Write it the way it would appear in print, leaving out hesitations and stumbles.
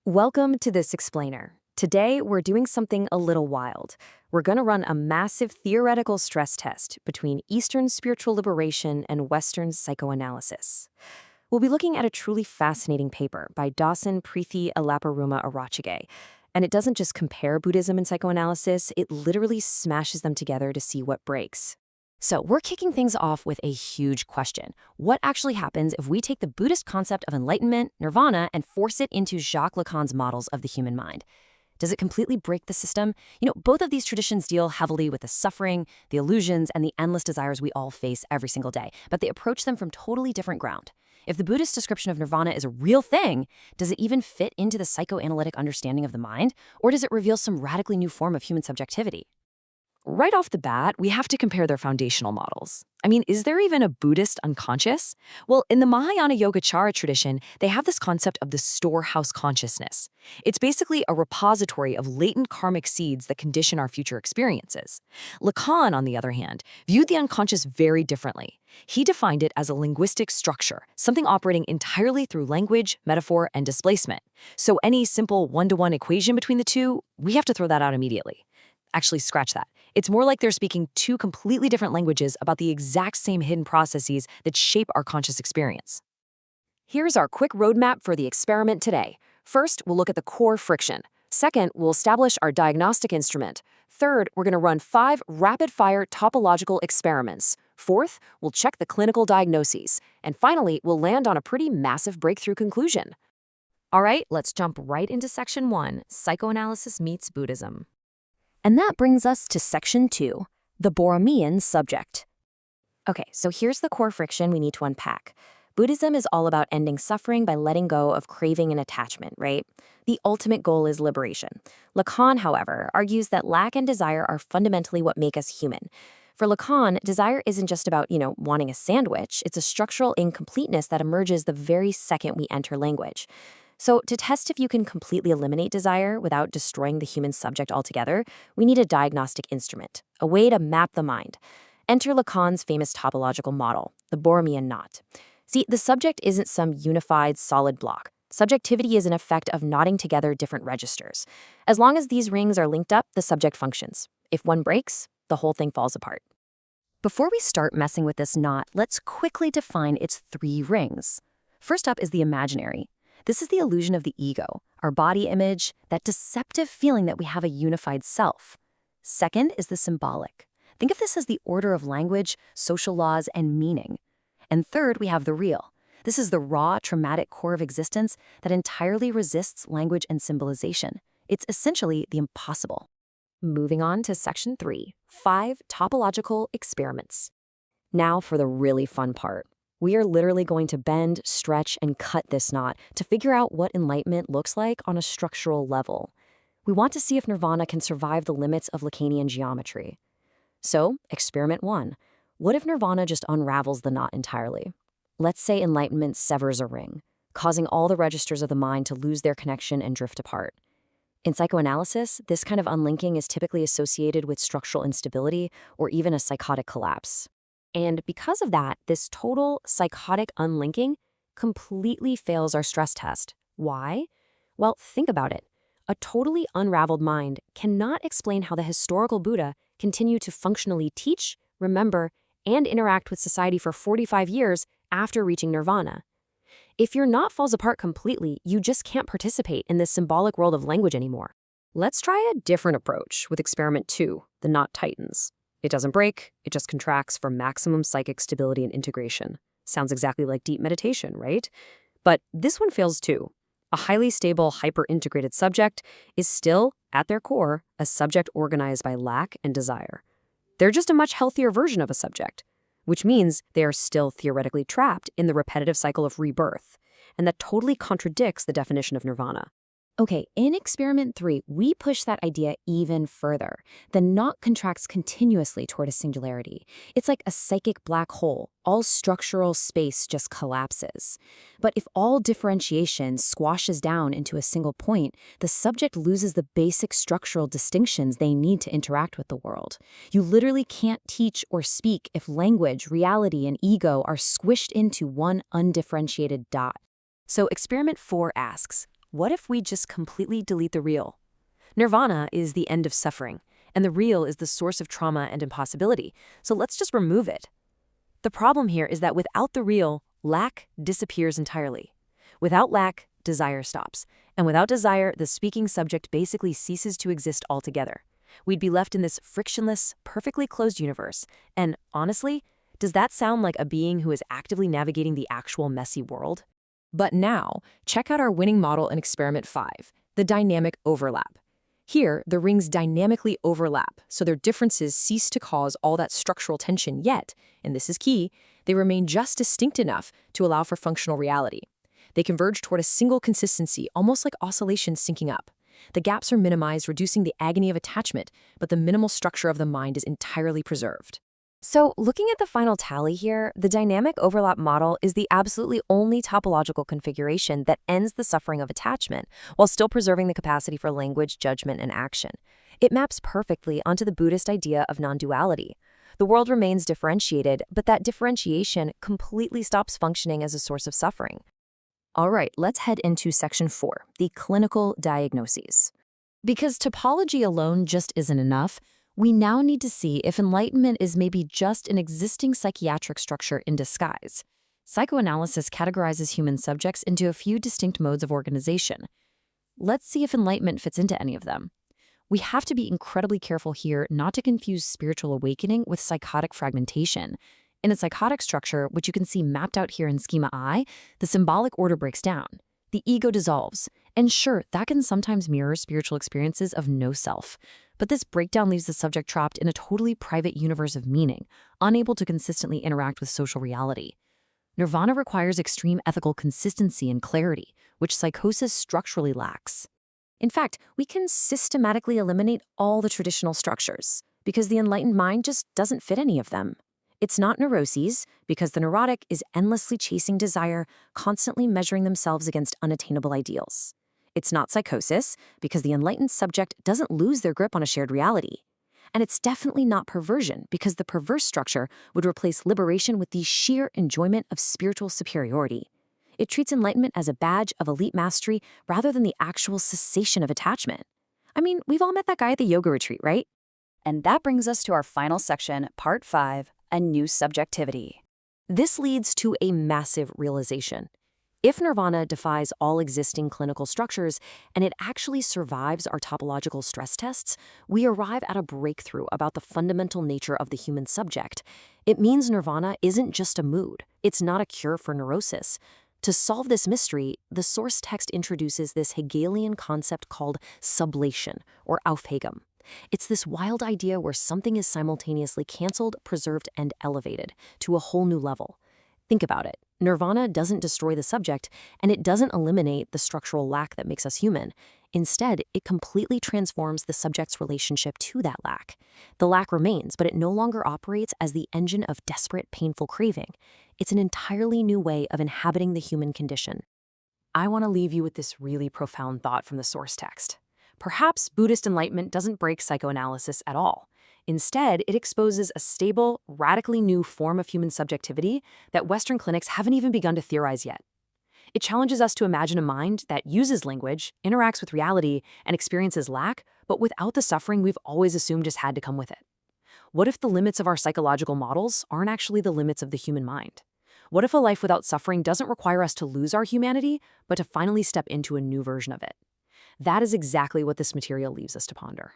Welcome to this explainer. Today, we're doing something a little wild. We're going to run a massive theoretical stress test between Eastern spiritual liberation and Western psychoanalysis. We'll be looking at a truly fascinating paper by Dawson Preethi Alaparuma Arachige. And it doesn't just compare Buddhism and psychoanalysis, it literally smashes them together to see what breaks. So we're kicking things off with a huge question. What actually happens if we take the Buddhist concept of enlightenment, nirvana, and force it into Jacques Lacan's models of the human mind? Does it completely break the system? Both of these traditions deal heavily with the suffering, the illusions, and the endless desires we all face every single day, but they approach them from totally different ground. If the Buddhist description of nirvana is a real thing, does it even fit into the psychoanalytic understanding of the mind, or does it reveal some radically new form of human subjectivity? Right off the bat, we have to compare their foundational models. Is there even a Buddhist unconscious? Well, in the Mahayana Yogacara tradition, they have this concept of the storehouse consciousness. It's basically a repository of latent karmic seeds that condition our future experiences. Lacan, on the other hand, viewed the unconscious very differently. He defined it as a linguistic structure, something operating entirely through language, metaphor, and displacement. So any simple one-to-one equation between the two, we have to throw that out immediately. Actually, scratch that. It's more like they're speaking two completely different languages about the exact same hidden processes that shape our conscious experience. Here's our quick roadmap for the experiment today. First, we'll look at the core friction. Second, we'll establish our diagnostic instrument. Third, we're going to run 5 rapid-fire topological experiments. Fourth, we'll check the clinical diagnoses. And finally, we'll land on a pretty massive breakthrough conclusion. All right, let's jump right into Section 1, Psychoanalysis meets Buddhism. And that brings us to Section 2, the Borromean subject. Okay, so here's the core friction we need to unpack. Buddhism is all about ending suffering by letting go of craving and attachment, right? The ultimate goal is liberation. Lacan, however, argues that lack and desire are fundamentally what make us human. For Lacan, desire isn't just about, wanting a sandwich. It's a structural incompleteness that emerges the very second we enter language. So to test if you can completely eliminate desire without destroying the human subject altogether, we need a diagnostic instrument, a way to map the mind. Enter Lacan's famous topological model, the Borromean Knot. See, the subject isn't some unified, solid block. Subjectivity is an effect of knotting together different registers. As long as these rings are linked up, the subject functions. If one breaks, the whole thing falls apart. Before we start messing with this knot, let's quickly define its 3 rings. First up is the imaginary. This is the illusion of the ego, our body image, that deceptive feeling that we have a unified self. Second is the symbolic. Think of this as the order of language, social laws, and meaning. And third, we have the real. This is the raw, traumatic core of existence that entirely resists language and symbolization. It's essentially the impossible. Moving on to Section 3, 5 topological experiments. Now for the really fun part. We are literally going to bend, stretch, and cut this knot to figure out what enlightenment looks like on a structural level. We want to see if nirvana can survive the limits of Lacanian geometry. So, experiment 1. What if nirvana just unravels the knot entirely? Let's say enlightenment severs a ring, causing all the registers of the mind to lose their connection and drift apart. In psychoanalysis, this kind of unlinking is typically associated with structural instability or even a psychotic collapse. And because of that, this total psychotic unlinking completely fails our stress test. Why? Well, think about it. A totally unraveled mind cannot explain how the historical Buddha continued to functionally teach, remember, and interact with society for 45 years after reaching nirvana. If your knot falls apart completely, you just can't participate in this symbolic world of language anymore. Let's try a different approach with experiment 2, the knot tightens. It doesn't break, it just contracts for maximum psychic stability and integration. Sounds exactly like deep meditation, right? But this one fails too. A highly stable, hyper-integrated subject is still, at their core, a subject organized by lack and desire. They're just a much healthier version of a subject, which means they are still theoretically trapped in the repetitive cycle of rebirth, and that totally contradicts the definition of nirvana. Okay, in experiment 3, we push that idea even further. The knot contracts continuously toward a singularity. It's like a psychic black hole. All structural space just collapses. But if all differentiation squashes down into a single point, the subject loses the basic structural distinctions they need to interact with the world. You literally can't teach or speak if language, reality, and ego are squished into one undifferentiated dot. So experiment 4 asks, What if we just completely delete the real? Nirvana is the end of suffering, and the real is the source of trauma and impossibility, so let's just remove it. The problem here is that without the real, lack disappears entirely. Without lack, desire stops. And without desire, the speaking subject basically ceases to exist altogether. We'd be left in this frictionless, perfectly closed universe. And honestly, does that sound like a being who is actively navigating the actual messy world? But now, check out our winning model in Experiment 5, the dynamic overlap. Here, the rings dynamically overlap, so their differences cease to cause all that structural tension yet, and this is key, they remain just distinct enough to allow for functional reality. They converge toward a single consistency, almost like oscillations syncing up. The gaps are minimized, reducing the agony of attachment, but the minimal structure of the mind is entirely preserved. So, looking at the final tally here, the dynamic overlap model is the absolutely only topological configuration that ends the suffering of attachment while still preserving the capacity for language, judgment, and action. It maps perfectly onto the Buddhist idea of non-duality. The world remains differentiated, but that differentiation completely stops functioning as a source of suffering. All right, let's head into Section 4, the clinical diagnoses. Because topology alone just isn't enough, we now need to see if enlightenment is maybe just an existing psychiatric structure in disguise. Psychoanalysis categorizes human subjects into a few distinct modes of organization. Let's see if enlightenment fits into any of them. We have to be incredibly careful here not to confuse spiritual awakening with psychotic fragmentation. In a psychotic structure, which you can see mapped out here in Schema I, the symbolic order breaks down. The ego dissolves. And sure, that can sometimes mirror spiritual experiences of no self. But this breakdown leaves the subject trapped in a totally private universe of meaning, unable to consistently interact with social reality. Nirvana requires extreme ethical consistency and clarity, which psychosis structurally lacks. In fact, we can systematically eliminate all the traditional structures, because the enlightened mind just doesn't fit any of them. It's not neuroses, because the neurotic is endlessly chasing desire, constantly measuring themselves against unattainable ideals. It's not psychosis, because the enlightened subject doesn't lose their grip on a shared reality. And it's definitely not perversion, because the perverse structure would replace liberation with the sheer enjoyment of spiritual superiority. It treats enlightenment as a badge of elite mastery rather than the actual cessation of attachment. I mean, we've all met that guy at the yoga retreat, right? And that brings us to our final section, Part 5, a new subjectivity. This leads to a massive realization. If nirvana defies all existing clinical structures and it actually survives our topological stress tests, we arrive at a breakthrough about the fundamental nature of the human subject. It means nirvana isn't just a mood. It's not a cure for neurosis. To solve this mystery, the source text introduces this Hegelian concept called sublation, or Aufhebung. It's this wild idea where something is simultaneously canceled, preserved, and elevated to a whole new level. Think about it. Nirvana doesn't destroy the subject, and it doesn't eliminate the structural lack that makes us human. Instead, it completely transforms the subject's relationship to that lack. The lack remains, but it no longer operates as the engine of desperate, painful craving. It's an entirely new way of inhabiting the human condition. I want to leave you with this really profound thought from the source text. Perhaps Buddhist enlightenment doesn't break psychoanalysis at all. Instead, it exposes a stable, radically new form of human subjectivity that Western clinics haven't even begun to theorize yet. It challenges us to imagine a mind that uses language, interacts with reality, and experiences lack, but without the suffering we've always assumed just had to come with it. What if the limits of our psychological models aren't actually the limits of the human mind? What if a life without suffering doesn't require us to lose our humanity, but to finally step into a new version of it? That is exactly what this material leaves us to ponder.